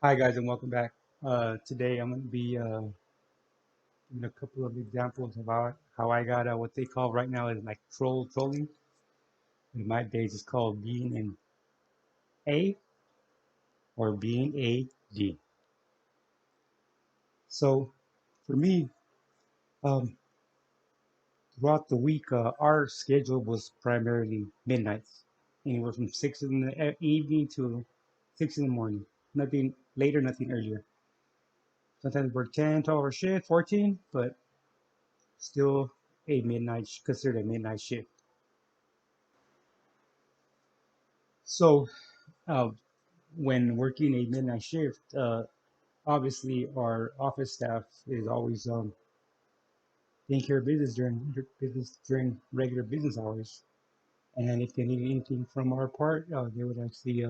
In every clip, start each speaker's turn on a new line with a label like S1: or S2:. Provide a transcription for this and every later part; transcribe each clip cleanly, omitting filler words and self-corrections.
S1: Hi guys and welcome back. Today I'm going to be giving a couple of examples about how I got what they call right now is like trolling. In my days it's called being an A or being a D. So for me, um, throughout the week, our schedule was primarily midnights, anywhere from 6 in the evening to 6 in the morning. Nothing later, nothing earlier. Sometimes we're 10, 12 hour shift, 14, but still considered a midnight shift. So, uh, when working a midnight shift, obviously our office staff is always taking care of business during regular business hours. And if they need anything from our part, they would actually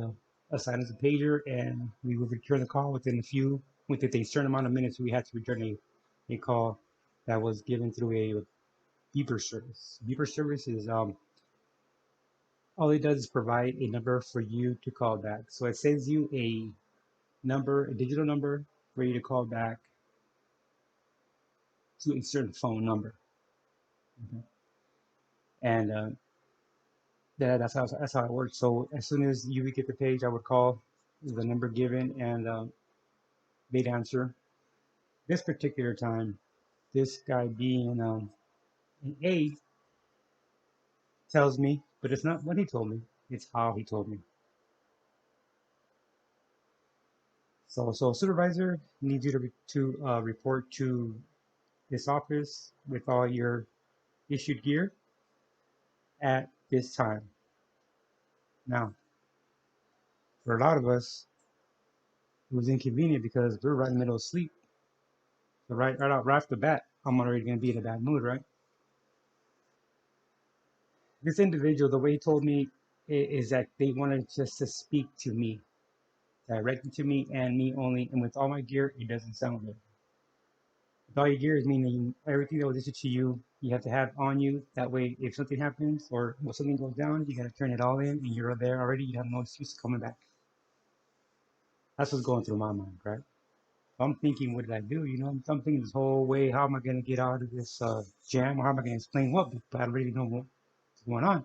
S1: assign us a pager, and we would return the call within a certain amount of minutes. We had to return a call that was given through a beeper service. Beeper service is all it does is provide a number for you to call back. So it sends you a digital number for you to call back to a certain phone number. Okay. And that's how it works. So as soon as you would get the page, I would call the number given, and they'd answer. This particular time, this guy being an A tells me, but it's not what he told me; it's how he told me. So supervisor needs you to report to this office with all your issued gear at this time. Now, for a lot of us, it was inconvenient because we're right in the middle of sleep. So right off the bat, I'm already going to be in a bad mood, right? This individual, the way he told me is that they wanted just to speak to me, directly to me and me only. And with all my gear, it doesn't sound good. With all your gear is meaning everything that was issued to you, you have to have on you. That way, if something happens or if something goes down, you got to turn it all in, and you're there already. You have no excuse coming back. That's what's going through my mind, right? I'm thinking, what did I do? I'm thinking this whole way, how am I going to get out of this jam, or how am I going to explain what? But I don't really know what's going on,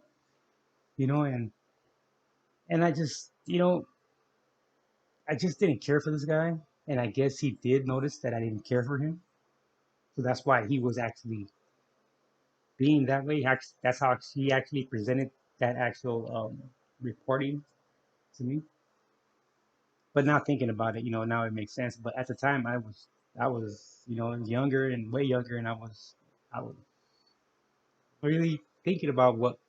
S1: you know. And I just didn't care for this guy, and I guess he did notice that I didn't care for him, so that's why he was actually being that way. That's how he actually presented that actual reporting to me. But now thinking about it, now it makes sense. But at the time, I was younger and way younger, and I was really thinking about what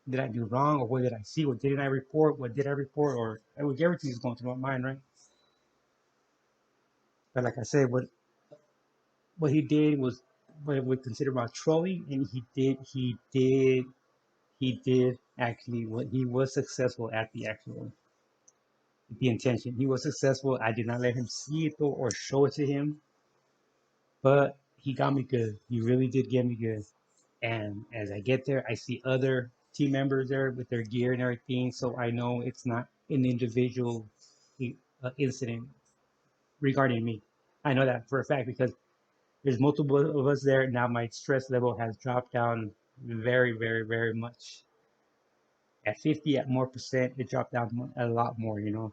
S1: did I do wrong, or what did I see, what didn't I report, what did I report, or everything is going through my mind, right? But like I said, what he did was what I would consider about trolling, and he did actually what he was successful at the intention. He was successful. I did not let him see it though or show it to him, but he got me good. He really did get me good. And as I get there, I see other team members there with their gear and everything, so I know it's not an individual incident regarding me. I know that for a fact because there's multiple of us there. Now my stress level has dropped down very, very, very much. At 50 at more percent, it dropped down a lot more, and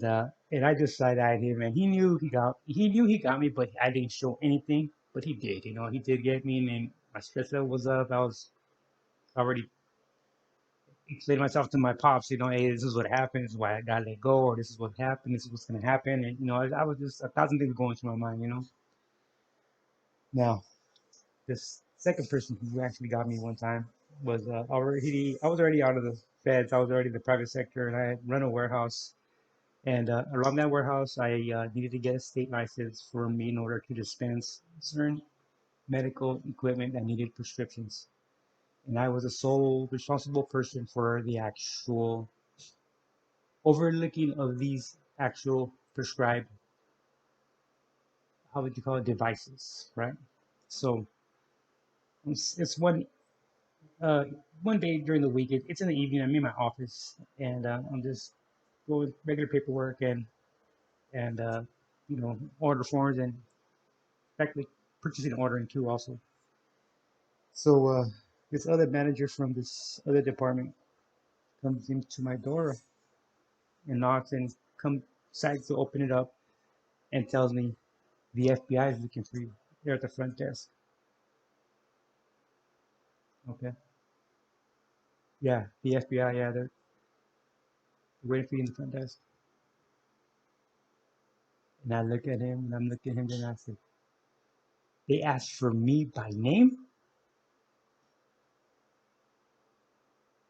S1: I just side eyed him, and he knew he got me, but I didn't show anything. But he did, he did get me, and my stress level was up. I was already explaining myself to my pops, hey, this is what happened, this is why I got let go, or this is what happened, this is what's gonna happen, and I was just a thousand things going through my mind. Now, this second person who actually got me one time was already I was already out of the feds, I was already in the private sector, and I had run a warehouse. And around that warehouse, I needed to get a state license for me in order to dispense certain medical equipment that needed prescriptions. And I was the sole responsible person for the actual overlooking of these actual prescribed, how would you call it, devices, right? So it's uh, one day during the week. It's in the evening. I'm in my office, and I'm just going regular paperwork, and and order forms and practically purchasing and ordering too also. So this other manager from this other department comes into my door and knocks and come decides to open it up and tells me the FBI is looking for you. They're at the front desk. Okay. Yeah, the FBI. Yeah, they're waiting for you in the front desk. And I look at him and I'm looking at him and I said, they asked for me by name?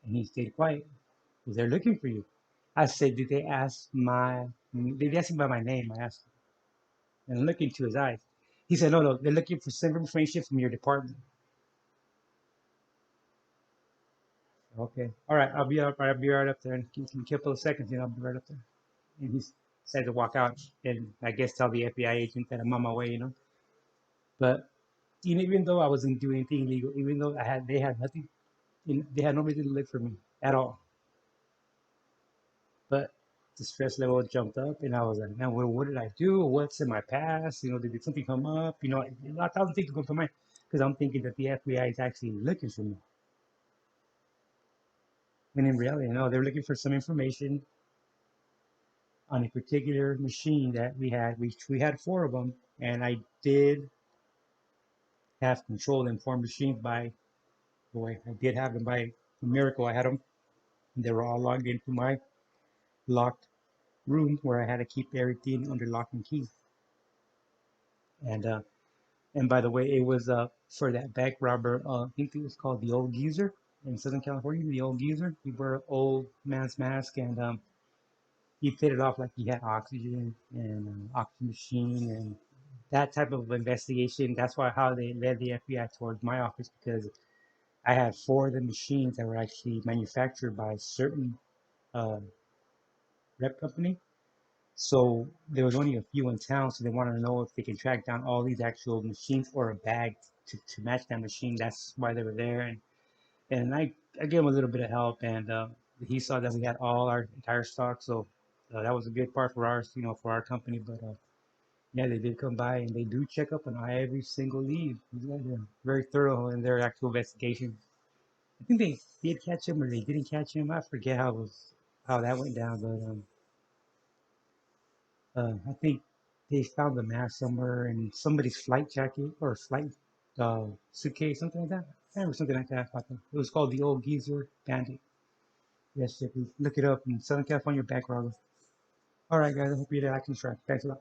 S1: And he stayed quiet because they're looking for you. I said, did they ask me by my name? I asked him. And I looked into his eyes. He said, no, they're looking for some information from your department. Okay. All right, I'll be right up there in a couple of seconds, I'll be right up there. And he said to walk out and I guess tell the FBI agent that I'm on my way. But even though I wasn't doing anything illegal, even though they had nothing, they had no reason to look for me at all. But the stress level jumped up, and I was like, man, what did I do? What's in my past? Did something come up? A thousand things go through my mind because I'm thinking that the FBI is actually looking for me. And in reality, they're looking for some information on a particular machine that we had. We had four of them, and I did have control and four machines by boy. I did have them by a miracle. I had them. And they were all logged into my locked room where I had to keep everything under lock and key. And and by the way, it was for that bank robber. I think it was called the Old Geezer in Southern California. The Old Geezer. He wore an old man's mask, and he played it off like he had oxygen and oxygen machine and that type of investigation. That's why how they led the FBI towards my office because I had four of the machines that were actually manufactured by a certain uh, rep company. So there was only a few in town, so they wanted to know if they could track down all these actual machines or a bag to match that machine. That's why they were there, and I gave him a little bit of help, and he saw that we had all our entire stock, so that was a good part for ours, for our company. But yeah, they did come by and they do check up on every single lead. They're very thorough in their actual investigation. I think they did catch him or they didn't catch him. I forget how that went down, but I think they found the mask somewhere in somebody's flight jacket or flight suitcase, something like that. I remember something like that. It was called the Old Geezer Bandit. Yes, if you look it up in Southern California back robber. All right, guys. I hope you did action track. Thanks a lot.